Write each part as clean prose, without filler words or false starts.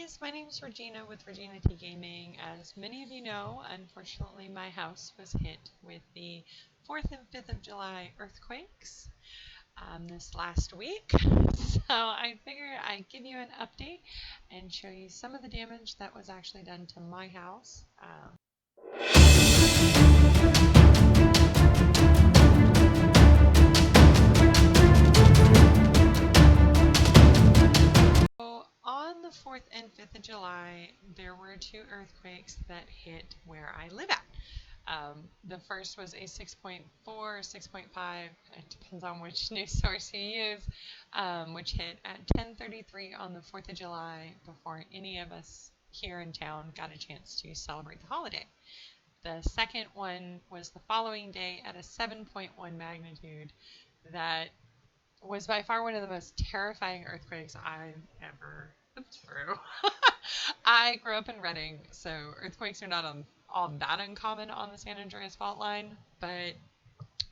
guys, my name is Regina with Regina T Gaming. As many of you know, unfortunately my house was hit with the 4th and 5th of July earthquakes this last week. So I figured I'd give you an update and show you some of the damage that was actually done to my house. On the 4th and 5th of July, there were two earthquakes that hit where I live at. The first was a 6.4 or 6.5, it depends on which news source you use, which hit at 10:33 on the 4th of July before any of us here in town got a chance to celebrate the holiday. The second one was the following day at a 7.1 magnitude that was by far one of the most terrifying earthquakes I've ever lived through. I grew up in Redding, so earthquakes are not all that uncommon on the San Andreas fault line, but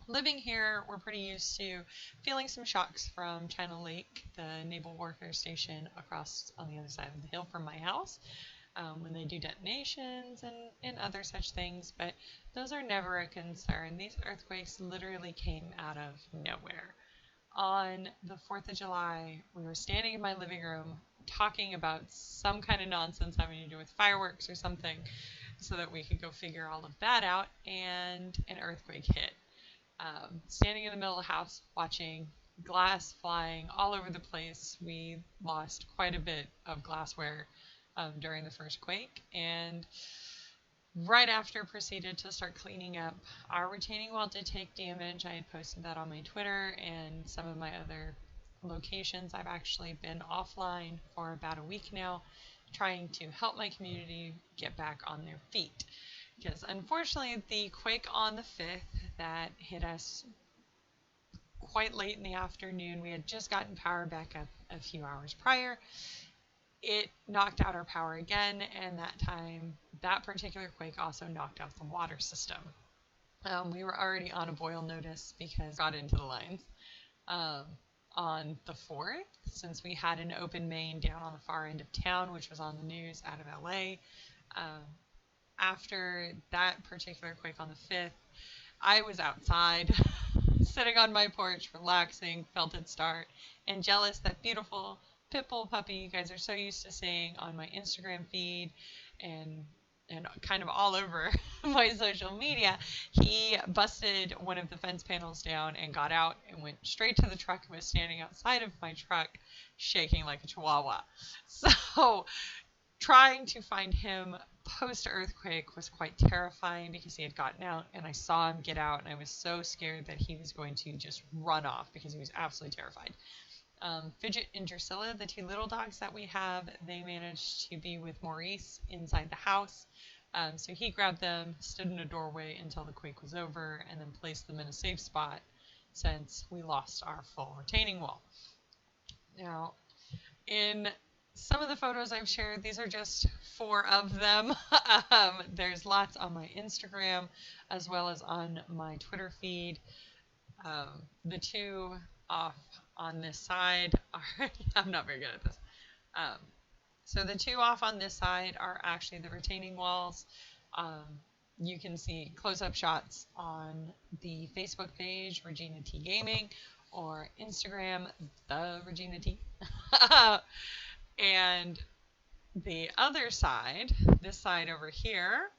living here, we're pretty used to feeling some shocks from China Lake, the naval warfare station across on the other side of the hill from my house, when they do detonations and other such things, but those are never a concern. These earthquakes literally came out of nowhere. On the 4th of July, we were standing in my living room talking about some kind of nonsense having to do with fireworks or something so that we could go figure all of that out, and an earthquake hit. Standing in the middle of the house watching glass flying all over the place. We lost quite a bit of glassware during the first quake, and right after proceeded to start cleaning up. Our retaining wall did take damage. I had posted that on my Twitter and some of my other locations. I've actually been offline for about a week now, trying to help my community get back on their feet. Because unfortunately, the quake on the 5th that hit us quite late in the afternoon, we had just gotten power back up a few hours prior. It knocked out our power again, and that particular quake also knocked out the water system. We were already on a boil notice because it got into the lines on the 4th, since we had an open main down on the far end of town, which was on the news out of LA. After that particular quake on the 5th, I was outside sitting on my porch, relaxing, felt it start, and jealous that beautiful Pitbull puppy you guys are so used to seeing on my Instagram feed and kind of all over my social media. He busted one of the fence panels down and got out and went straight to the truck and was standing outside of my truck shaking like a chihuahua. So trying to find him post-earthquake was quite terrifying because he had gotten out and I saw him get out, and I was so scared that he was going to just run off because he was absolutely terrified. Fidget and Drusilla, the two little dogs that we have, they managed to be with Maurice inside the house. So he grabbed them, stood in a doorway until the quake was over, and then placed them in a safe spot since we lost our full retaining wall. Now, in some of the photos I've shared, these are just 4 of them. There's lots on my Instagram as well as on my Twitter feed. The two off on this side are, I'm not very good at this. So the two off on this side are actually the retaining walls. You can see close-up shots on the Facebook page, Regina T Gaming, or Instagram, the Regina T. And the other side, this side over here,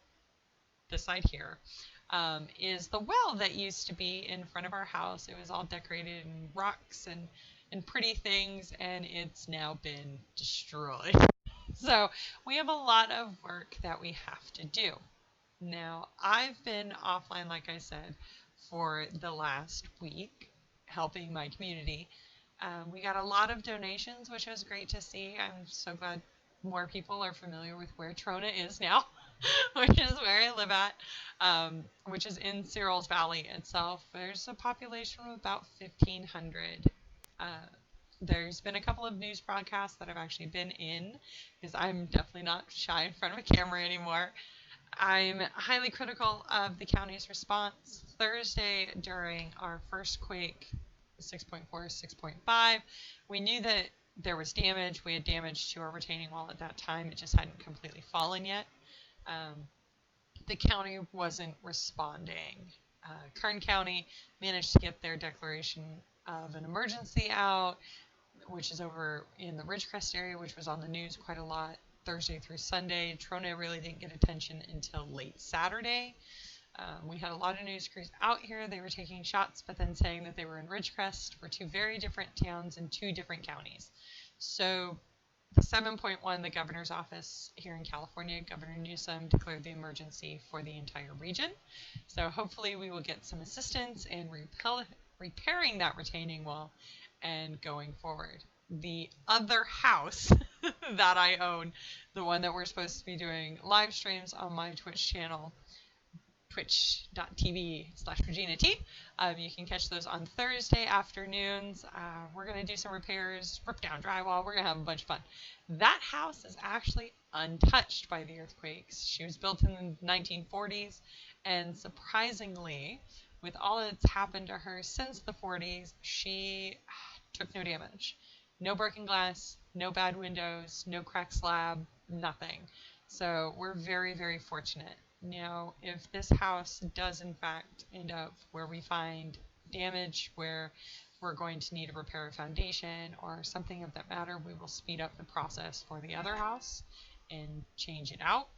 this side here, is the well that used to be in front of our house. It was all decorated in rocks and pretty things, and it's now been destroyed. So we have a lot of work that we have to do. Now, I've been offline, like I said, for the last week, helping my community. We got a lot of donations, which was great to see. I'm so glad more people are familiar with where Trona is now, which is where I live at, which is in Searles Valley itself. There's a population of about 1,500. There's been a couple of news broadcasts that I've actually been in, because I'm definitely not shy in front of a camera anymore. I'm highly critical of the county's response. Thursday, during our first quake, 6.4, 6.5, we knew that there was damage. We had damage to our retaining wall at that time. It just hadn't completely fallen yet. The county wasn't responding. Kern County managed to get their declaration of an emergency out, which is over in the Ridgecrest area, which was on the news quite a lot Thursday through Sunday. Trona really didn't get attention until late Saturday. We had a lot of news crews out here. They were taking shots, but then saying that they were in Ridgecrest for two very different towns in two different counties. So the 7.1, the governor's office here in California, Governor Newsom declared the emergency for the entire region. So hopefully we will get some assistance in repairing that retaining wall and going forward. The other house that I own, the one that we're supposed to be doing live streams on my Twitch channel, twitch.tv/Regina T. You can catch those on Thursday afternoons. We're going to do some repairs, rip down drywall. We're going to have a bunch of fun. That house is actually untouched by the earthquakes. She was built in the 1940s, and surprisingly, with all that's happened to her since the 40s, she took no damage. No broken glass, no bad windows, no cracked slab, nothing. So we're very, very fortunate. Now, if this house does in fact end up where we find damage, where we're going to need to repair a foundation or something of that matter, we will speed up the process for the other house and change it out.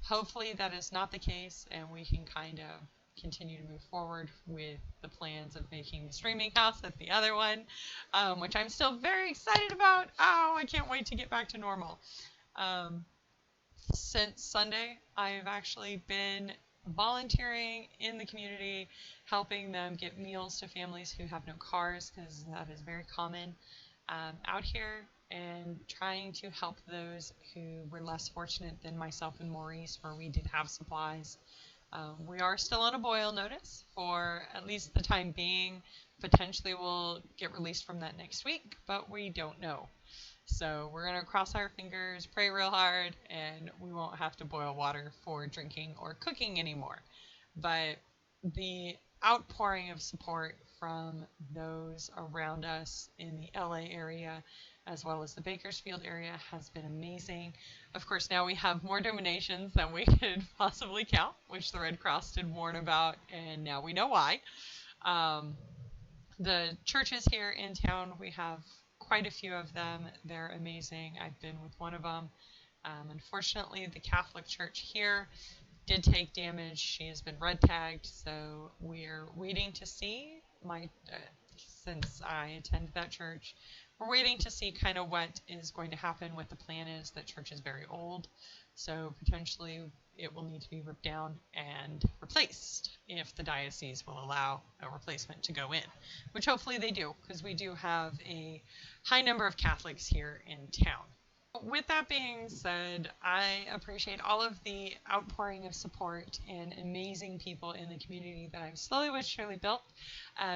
Hopefully that is not the case, and we can kind of continue to move forward with the plans of making the streaming house at the other one, which I'm still very excited about. Oh, I can't wait to get back to normal. Since Sunday, I've actually been volunteering in the community, helping them get meals to families who have no cars, because that is very common out here, and trying to help those who were less fortunate than myself and Maurice, where we did have supplies. We are still on a boil notice for at least the time being. Potentially we'll get released from that next week, but we don't know. So we're going to cross our fingers, pray real hard, and we won't have to boil water for drinking or cooking anymore. But the outpouring of support from those around us in the LA area, as well as the Bakersfield area, has been amazing. Of course, now we have more donations than we could possibly count, which the Red Cross did warn about, and now we know why. The churches here in town, we have quite a few of them. They're amazing. I've been with one of them. Unfortunately, the Catholic Church here did take damage. She has been red tagged, so we're waiting to see. Since I attend that church, we're waiting to see kind of what is going to happen. What the plan is. That church is very old, so potentially it will need to be ripped down and replaced if the diocese will allow a replacement to go in, which hopefully they do, because we do have a high number of Catholics here in town. With that being said, I appreciate all of the outpouring of support and amazing people in the community that I've slowly but surely built.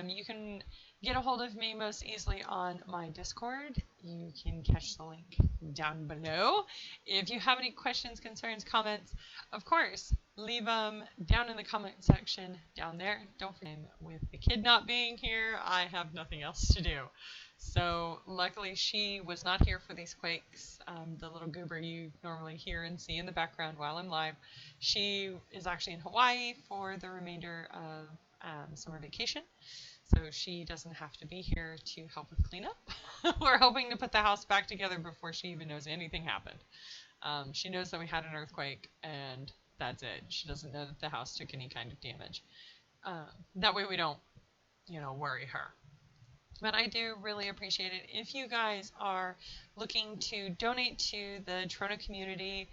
You can get a hold of me most easily on my Discord. You can catch the link down below. If you have any questions, concerns, comments, of course, leave them down in the comment section down there. Don't forget, with the kid not being here, I have nothing else to do. So luckily she was not here for these quakes. The little goober you normally hear and see in the background while I'm live, she is actually in Hawaii for the remainder of summer vacation. So she doesn't have to be here to help with cleanup. We're hoping to put the house back together before she even knows anything happened. She knows that we had an earthquake, and that's it. She doesn't know that the house took any kind of damage. That way we don't, worry her. But I do really appreciate it. If you guys are looking to donate to the Trona community,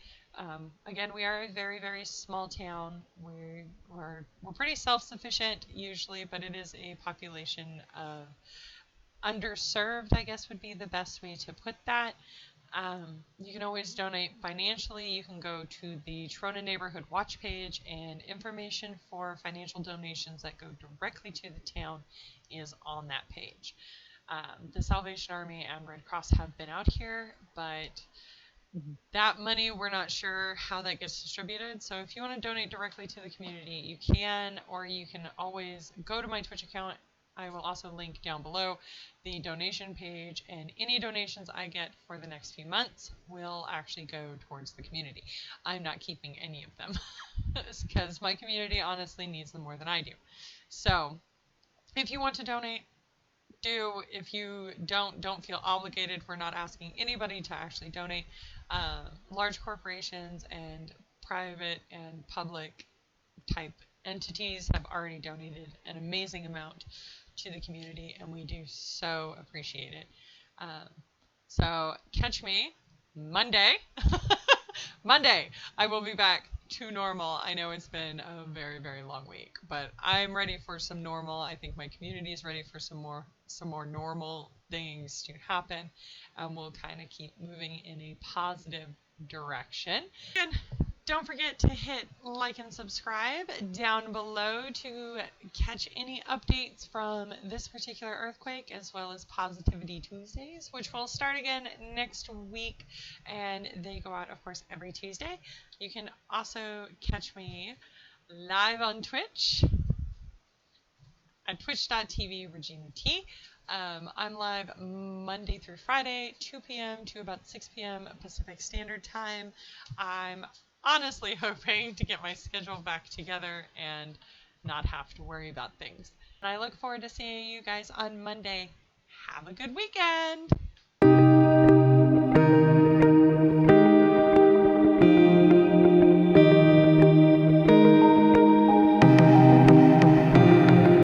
again, we are a very, very small town. We're pretty self-sufficient usually, but it is a population of underserved, I guess would be the best way to put that. You can always donate financially. You can go to the Trona Neighborhood Watch page, and information for financial donations that go directly to the town is on that page. The Salvation Army and Red Cross have been out here, but that money, we're not sure how that gets distributed. So if you want to donate directly to the community, you can, or you can always go to my Twitch account I will also link down below the donation page, and any donations I get for the next few months will actually go towards the community. I'm not keeping any of them because my community honestly needs them more than I do. So if you want to donate, do. If you don't feel obligated. We're not asking anybody to actually donate. Large corporations and private and public type entities have already donated an amazing amount to the community, and we do so appreciate it. So catch me Monday. Monday, I will be back to normal. I know it's been a very, very long week, but I'm ready for some normal. I think my community is ready for some more normal things to happen, and we'll kind of keep moving in a positive direction. And don't forget to hit like and subscribe down below to catch any updates from this particular earthquake, as well as Positivity Tuesdays, which will start again next week, and they go out, of course, every Tuesday. You can also catch me live on Twitch at twitch.tv Regina T. I'm live Monday through Friday, 2 p.m. to about 6 p.m. Pacific Standard Time. I'm honestly hoping to get my schedule back together and not have to worry about things. And I look forward to seeing you guys on Monday. Have a good weekend!